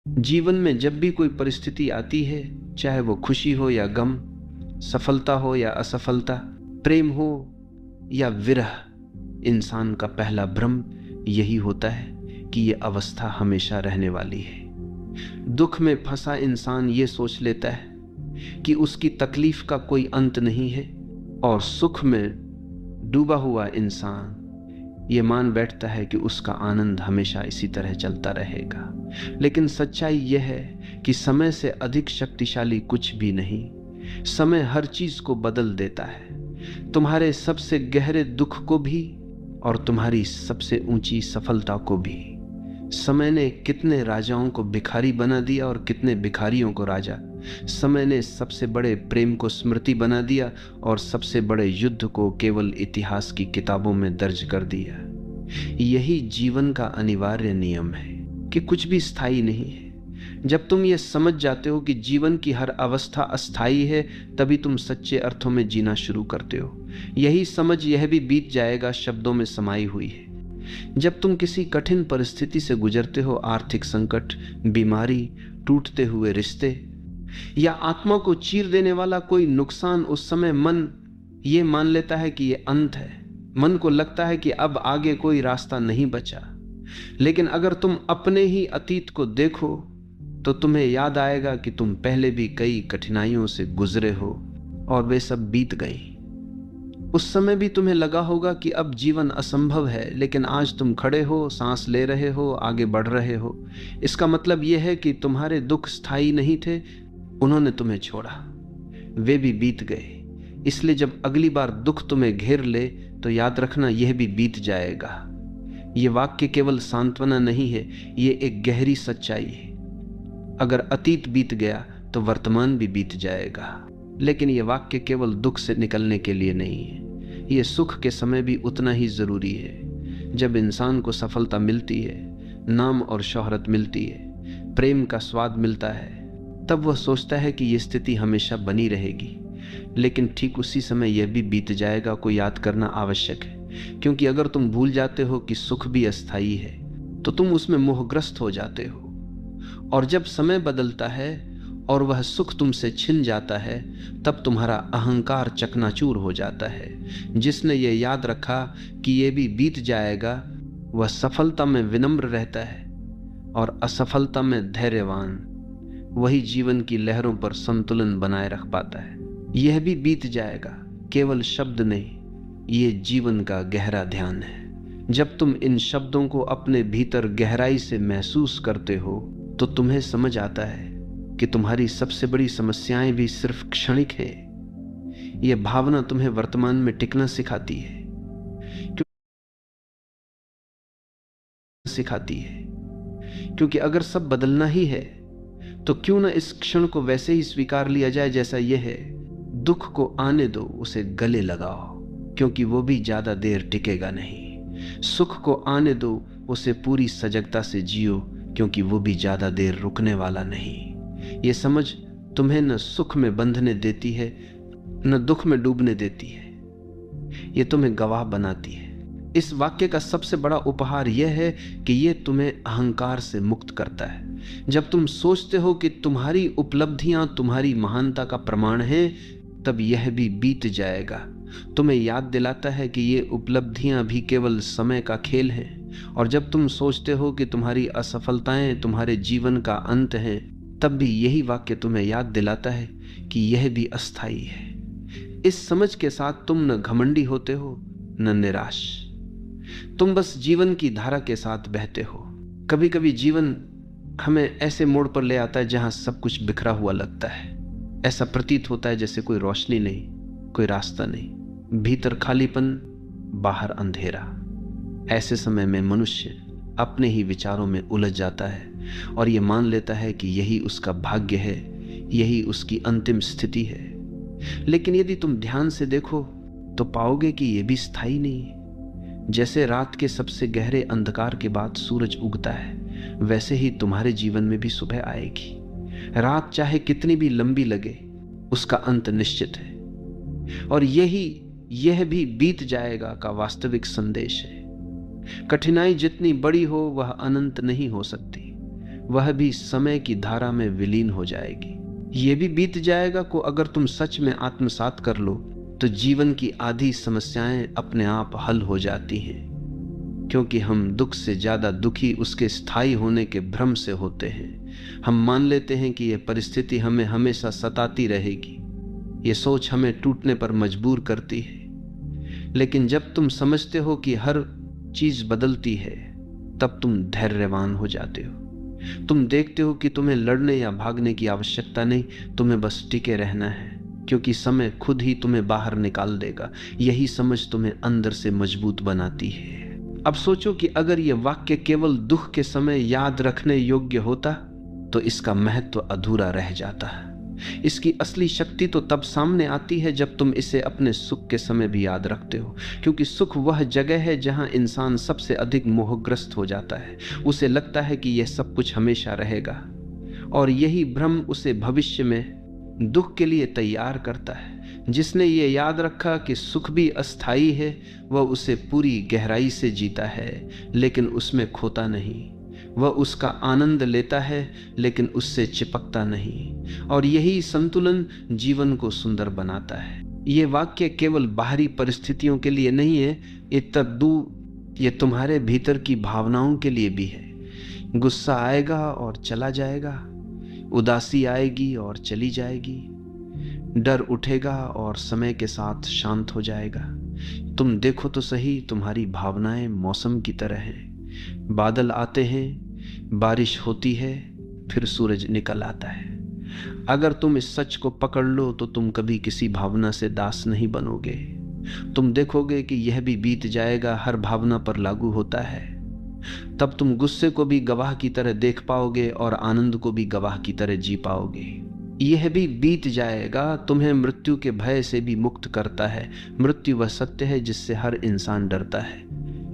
जीवन में जब भी कोई परिस्थिति आती है, चाहे वो खुशी हो या गम, सफलता हो या असफलता, प्रेम हो या विरह, इंसान का पहला भ्रम यही होता है कि ये अवस्था हमेशा रहने वाली है। दुख में फंसा इंसान ये सोच लेता है कि उसकी तकलीफ का कोई अंत नहीं है, और सुख में डूबा हुआ इंसान ये मान बैठता है कि उसका आनंद हमेशा इसी तरह चलता रहेगा। लेकिन सच्चाई यह है कि समय से अधिक शक्तिशाली कुछ भी नहीं। समय हर चीज को बदल देता है, तुम्हारे सबसे गहरे दुख को भी और तुम्हारी सबसे ऊंची सफलता को भी। समय ने कितने राजाओं को भिखारी बना दिया और कितने भिखारियों को राजा। समय ने सबसे बड़े प्रेम को स्मृति बना दिया और सबसे बड़े युद्ध को केवल इतिहास की किताबों में दर्ज कर दिया। यही जीवन का अनिवार्य नियम है कि कुछ भी स्थायी नहीं है। जब तुम ये समझ जाते हो कि जीवन की हर अवस्था अस्थायी है, तभी तुम सच्चे अर्थों में जीना शुरू करते हो। यही समझ यह भी बीत जाएगा शब्दों में समाई हुई है। जब तुम किसी कठिन परिस्थिति से गुजरते हो, आर्थिक संकट, बीमारी, टूटते हुए रिश्ते या आत्मा को चीर देने वाला कोई नुकसान, उस समय मन ये मान लेता है कि ये अंत है। मन को लगता है कि अब आगे कोई रास्ता नहीं बचा। लेकिन अगर तुम अपने ही अतीत को देखो तो तुम्हें याद आएगा कि तुम पहले भी कई कठिनाइयों से गुजरे हो और वे सब बीत गई। उस समय भी तुम्हें लगा होगा कि अब जीवन असंभव है, लेकिन आज तुम खड़े हो, सांस ले रहे हो, आगे बढ़ रहे हो। इसका मतलब यह है कि तुम्हारे दुख स्थायी नहीं थे, उन्होंने तुम्हें छोड़ा, वे भी बीत गए। इसलिए जब अगली बार दुख तुम्हें घेर ले तो याद रखना, यह भी बीत जाएगा। ये वाक्य केवल सांत्वना नहीं है, ये एक गहरी सच्चाई है। अगर अतीत बीत गया तो वर्तमान भी बीत जाएगा। लेकिन यह वाक्य केवल दुख से निकलने के लिए नहीं है, ये सुख के समय भी उतना ही जरूरी है। जब इंसान को सफलता मिलती है, नाम और शोहरत मिलती है, प्रेम का स्वाद मिलता है, तब वह सोचता है कि यह स्थिति हमेशा बनी रहेगी। लेकिन ठीक उसी समय यह भी बीत जाएगा को याद करना आवश्यक है, क्योंकि अगर तुम भूल जाते हो कि सुख भी अस्थायी है तो तुम उसमें मोहग्रस्त हो जाते हो। और जब समय बदलता है और वह सुख तुमसे छिन जाता है, तब तुम्हारा अहंकार चकनाचूर हो जाता है। जिसने यह याद रखा कि यह भी बीत जाएगा, वह सफलता में विनम्र रहता है और असफलता में धैर्यवान। वही जीवन की लहरों पर संतुलन बनाए रख पाता है। यह भी बीत जाएगा केवल शब्द नहीं, ये जीवन का गहरा ध्यान है। जब तुम इन शब्दों को अपने भीतर गहराई से महसूस करते हो तो तुम्हें समझ आता है कि तुम्हारी सबसे बड़ी समस्याएं भी सिर्फ क्षणिक हैं। यह भावना तुम्हें वर्तमान में टिकना सिखाती है, क्योंकि अगर सब बदलना ही है तो क्यों ना इस क्षण को वैसे ही स्वीकार लिया जाए जैसा यह है। दुख को आने दो, उसे गले लगाओ, क्योंकि वो भी ज्यादा देर टिकेगा नहीं। सुख को आने दो, उसे पूरी सजगता से जियो, क्योंकि वो भी ज्यादा देर रुकने वाला नहीं। ये समझ तुम्हें न सुख में बंधने देती है न दुख में डूबने देती है, ये तुम्हें गवाह बनाती है। इस वाक्य का सबसे बड़ा उपहार यह है कि यह तुम्हें अहंकार से मुक्त करता है। जब तुम सोचते हो कि तुम्हारी उपलब्धियां तुम्हारी महानता का प्रमाण है, तब यह भी बीत जाएगा। तुम्हें याद दिलाता है कि ये उपलब्धियां भी केवल समय का खेल हैं। और जब तुम सोचते हो कि तुम्हारी असफलताएं तुम्हारे जीवन का अंत हैं, तब भी यही वाक्य तुम्हें याद दिलाता है कि यह भी अस्थायी है। इस समझ के साथ तुम न घमंडी होते हो न निराश, तुम बस जीवन की धारा के साथ बहते हो। कभी कभी जीवन हमें ऐसे मोड़ पर ले आता है जहां सब कुछ बिखरा हुआ लगता है। ऐसा प्रतीत होता है जैसे कोई रोशनी नहीं, कोई रास्ता नहीं, भीतर खालीपन, बाहर अंधेरा। ऐसे समय में मनुष्य अपने ही विचारों में उलझ जाता है और यह मान लेता है कि यही उसका भाग्य है, यही उसकी अंतिम स्थिति है। लेकिन यदि तुम ध्यान से देखो तो पाओगे कि यह भी स्थायी नहीं है। जैसे रात के सबसे गहरे अंधकार के बाद सूरज उगता है, वैसे ही तुम्हारे जीवन में भी सुबह आएगी। रात चाहे कितनी भी लंबी लगे, उसका अंत निश्चित है। और यह भी बीत जाएगा का वास्तविक संदेश है। कठिनाई जितनी बड़ी हो वह अनंत नहीं हो सकती। वह भी समय की धारा में विलीन हो जाएगी। यह भी बीत जाएगा को अगर तुम सच में आत्मसात कर लो तो जीवन की आधी समस्याएं अपने आप हल हो जाती हैं, क्योंकि हम दुख से ज्यादा दुखी उसके स्थायी होने के भ्रम से होते हैं। हम मान लेते हैं कि यह परिस्थिति हमें हमेशा सताती रहेगी। यह सोच हमें टूटने पर मजबूर करती है। लेकिन जब तुम समझते हो कि हर चीज बदलती है, तब तुम धैर्यवान हो जाते हो। तुम देखते हो कि तुम्हें लड़ने या भागने की आवश्यकता नहीं, तुम्हें बस टिके रहना है, क्योंकि समय खुद ही तुम्हें बाहर निकाल देगा। यही समझ तुम्हें अंदर से मजबूत बनाती है। अब सोचो कि अगर यह वाक्य केवल दुख के समय याद रखने योग्य होता तो इसका महत्व अधूरा रह जाता है। इसकी असली शक्ति तो तब सामने आती है जब तुम इसे अपने सुख के समय भी याद रखते हो, क्योंकि सुख वह जगह है जहां इंसान सबसे अधिक मोहग्रस्त हो जाता है। उसे लगता है कि यह सब कुछ हमेशा रहेगा, और यही भ्रम उसे भविष्य में दुख के लिए तैयार करता है। जिसने ये याद रखा कि सुख भी अस्थायी है, वह उसे पूरी गहराई से जीता है, लेकिन उसमें खोता नहीं। वह उसका आनंद लेता है, लेकिन उससे चिपकता नहीं। और यही संतुलन जीवन को सुंदर बनाता है। ये वाक्य केवल बाहरी परिस्थितियों के लिए नहीं है, ये तुम्हारे भीतर की भावनाओं के लिए भी है। गुस्सा आएगा और चला जाएगा, उदासी आएगी और चली जाएगी, डर उठेगा और समय के साथ शांत हो जाएगा। तुम देखो तो सही, तुम्हारी भावनाएं मौसम की तरह हैं। बादल आते हैं, बारिश होती है, फिर सूरज निकल आता है। अगर तुम इस सच को पकड़ लो तो तुम कभी किसी भावना से दास नहीं बनोगे। तुम देखोगे कि यह भी बीत जाएगा, हर भावना पर लागू होता है। तब तुम गुस्से को भी गवाह की तरह देख पाओगे और आनंद को भी गवाह की तरह जी पाओगे। यह भी बीत जाएगा, तुम्हें मृत्यु के भय से भी मुक्त करता है। मृत्यु वह सत्य है जिससे हर इंसान डरता है,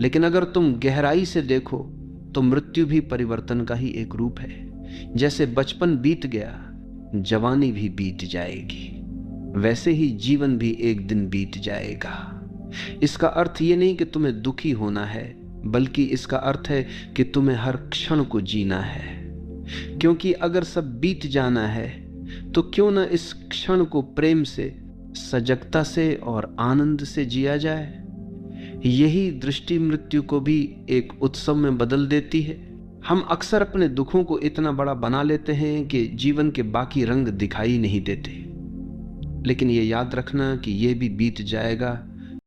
लेकिन अगर तुम गहराई से देखो तो मृत्यु भी परिवर्तन का ही एक रूप है। जैसे बचपन बीत गया, जवानी भी बीत जाएगी, वैसे ही जीवन भी एक दिन बीत जाएगा। इसका अर्थ ये नहीं कि तुम्हें दुखी होना है, बल्कि इसका अर्थ है कि तुम्हें हर क्षण को जीना है। क्योंकि अगर सब बीत जाना है तो क्यों न इस क्षण को प्रेम से, सजगता से और आनंद से जिया जाए। यही दृष्टि मृत्यु को भी एक उत्सव में बदल देती है। हम अक्सर अपने दुखों को इतना बड़ा बना लेते हैं कि जीवन के बाकी रंग दिखाई नहीं देते। लेकिन ये याद रखना कि ये भी बीत जाएगा,